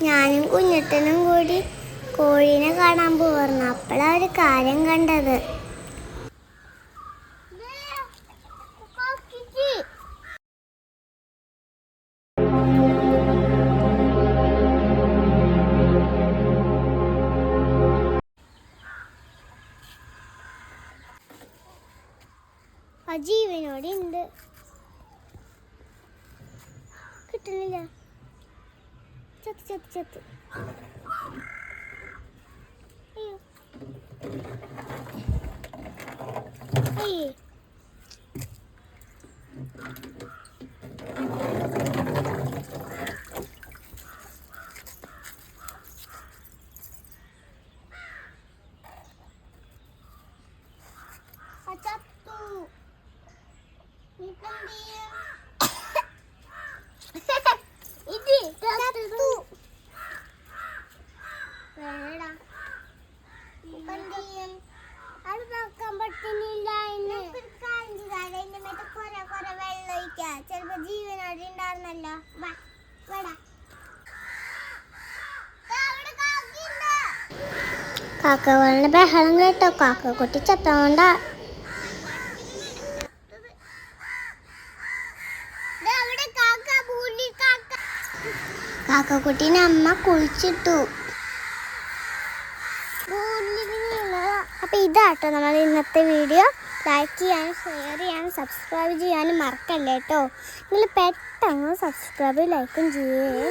ഞാനും കുഞ്ഞട്ടനും കൂടി കോഴീനെ കാണാൻ പോവായിരുന്നു. അപ്പോഴാണ് ഒരു കാര്യം കണ്ടത്. ആ ജീവനോടെ ഉണ്ട്. കിട്ടുന്നില്ല. ചത്ത് ചത്ത് ചത്ത്. അയ്യോ അയ്യേ. ചത്തു. അത് നോക്കാൻ പറ്റുന്നില്ല. വെള്ളം ഒഴിക്കാം. ചിലപ്പോ ജീവനോടെ ഉണ്ടായിരുന്നല്ലോ. കാക്കകളുടെ ബഹളം കേട്ടോ. കാക്കക്കുട്ടി ചത്തോണ്ട. കാക്കക്കുട്ടീനെ അമ്മ കുളിച്ചിട്ടു. അപ്പൊ ഇതാട്ടോ നമ്മൾ ഇന്നത്തെ വീഡിയോ. ലൈക്ക് ചെയ്യാനും ഷെയർ ചെയ്യാനും സബ്സ്ക്രൈബ് ചെയ്യാനും മറക്കല്ലേ കേട്ടോ. നിങ്ങൾ പെട്ടെന്ന് സബ്സ്ക്രൈബ് ലൈക്കും ചെയ്യേ.